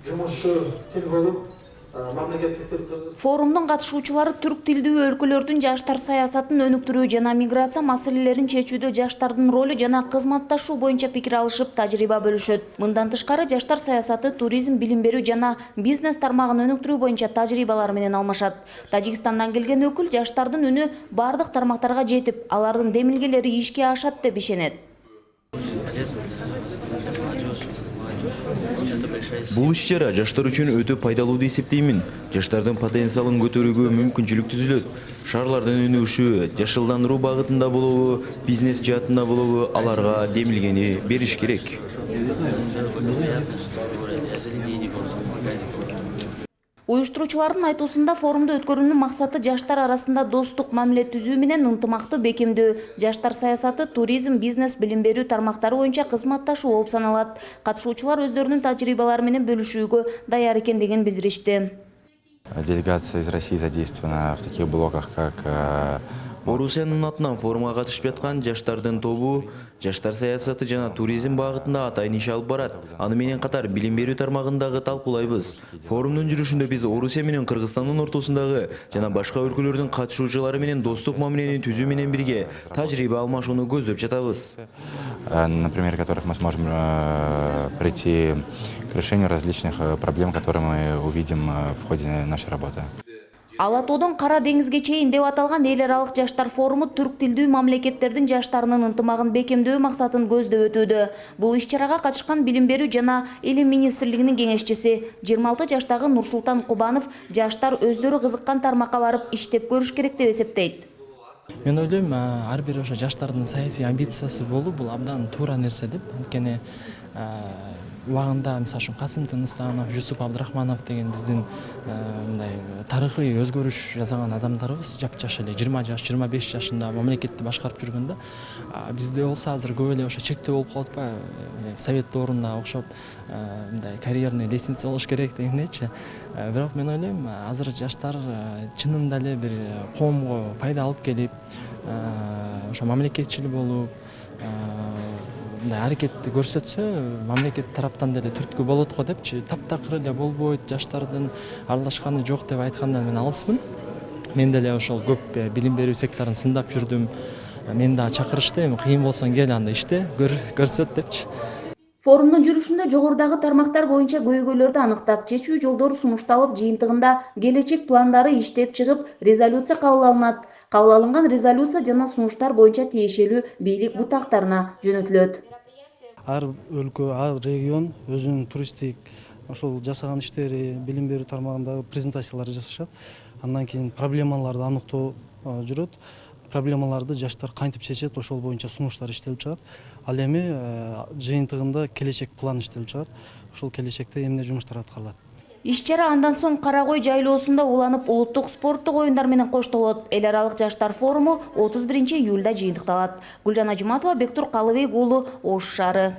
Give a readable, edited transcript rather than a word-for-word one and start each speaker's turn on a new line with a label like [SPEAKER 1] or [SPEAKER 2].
[SPEAKER 1] жумушчу тил болуп, мамлекеттик тил кыргыз.
[SPEAKER 2] Форумдун катышуучулары түрк тилдүү өлкөлөрдүн жаштар саясатын өнүктүрүү жана миграция маселелерин чечүүдө жаштардын ролу жана кызматташуу боюнча пикир алышып, тажрыйба бөлүшөт. Мындан тышкары жаштар саясаты, туризм, билим берүү жана бизнес тармагын өнүктүрүү боюнча тажрыйбалар менен алмашат. Тажикстандан келген өкүл жаштардын үнү бардык тармактарга жетип, алардын демилгелери ишке ашат деп ишенет.
[SPEAKER 3] Бул иш-чара жаштар үчүн өтө пайдалуу деп эсептеймин. Жаштардын потенциалын көтөрүүгө мүмкүнчүлүк түзүлөт. Шаарлардын өнүгүшү, жашылдандыруу багытында болобу, бизнес жаатында болобу, аларга демилгени бериш керек.
[SPEAKER 2] Уюштуруучулардын айтуусунда форумду өткөрүүнүн максаты жаштар арасында достук мамиле түзүү менен ынтымакты бекемдөө, жаштар саясаты, туризм, бизнес, билим берүү тармактары боюнча кызматташуу болуп саналат. Катышуучулар өздөрүнүн тажрыйбалары менен бөлүшүүгө даяр экендигин билдиришти.
[SPEAKER 4] Делегация из России задействована в таких блоках, как
[SPEAKER 3] Орусиянын атынан форумга катышып жаткан жаштардын тобу жаштар саясаты жана туризм багытында атайын иш алып барат. Аны менен катар билим берүү тармагындагы талкуулайбыз. Форумдун жүрүшүндө биз Орусия менен Кыргызстандын ортосундагы жана башка өлкөлөрдүн катышуучулары менен достук мамилени түзүү менен бирге тажрыйба алмашууну көздөп жатабыз.
[SPEAKER 4] на примере которых мы сможем прийти к решению различных проблем, которые мы увидим в ходе нашей работы.
[SPEAKER 2] Ала тоодон Кара деңизге чейин деп аталган эл аралык жаштар форуму түрк тилдүү мамлекеттердин жаштарынын ынтымагын бекемдөө максатын көздөп өтүүдө. Бул иш-чарага катышкан билим берүү жана илим министрлигинин кеңешчиси 26 жаштагы Нурсултан Кубанов жаштар өздөрү кызыккан тармакка барып иштеп көрүш керек деп эсептейт.
[SPEAKER 5] Мен ойлойм, ар бир ошо жаштардын саясий амбициясы болуу бул абдан туура нерсе деп. Анткени убагында мисалы үчүн Касым Тыныстанов, Жусуп Абдрахманов деген биздин мындай тарыхый өзгөрүш жасаган адамдарыбыз жапжаш эле 20 жаш, 25 жашында мамлекетти башкарып жүргөндө бизде болсо азыр көп эле ошо чектөө болуп калып атпайбы? Совет доорунда окшоп мындай карьерный лестница болуш керек дегендейчи. Бирок мен ойлойм, азыр жаштар чынында эле бир коомго пайда алып келип, ошо мамлекетчил болуп, аракетти көрсөтсө, мамлекет тараптан деле түрткү болот го депчи, таптакыр эле болбойт, жаштардын аралашканы жок деп айткандан мен алысмын. Мен деле ошол көп билим берүү секторун сындап жүрдүм. Мен да чакырышты, кыйын болсоң кел анда иште, көрсөт депчи.
[SPEAKER 2] Форумдун жүрүшүндө жогорудагы тармактар боюнча көйгөйлөрдү аныктап, чечүү жолдору сунушталып, жыйынтыгында келечек пландары иштеп чыгып, резолюция кабыл алынат. Кабыл алынган резолюция жана сунуштар боюнча тиешелүү бийлик бутактарына жөнөтүлөт.
[SPEAKER 6] Ар өлкө, ар регион өзүнүн туристтик ошол жасаган иштери, билим берүү тармагындагы презентацияларды жасашат. Андан кийин проблемаларды аныктоо жүрөт. Проблемаларды жаштар кантип чечет, ошол боюнча сунуштар иштелип чыгат. Ал эми жыйынтыгында келечек план иштелип чыгат. Ошол келечекте эмне жумуштар аткарылат.
[SPEAKER 2] Иш-чара андан соң Карагой жайлоосунда уланып, улуттук спорттук оюндар менен коштолот. Эл аралык жаштар форуму 31 июлда жыйынтыкталат. Гүлжан Ажыматова, Бектур Калыбек уулу, Ош шаары.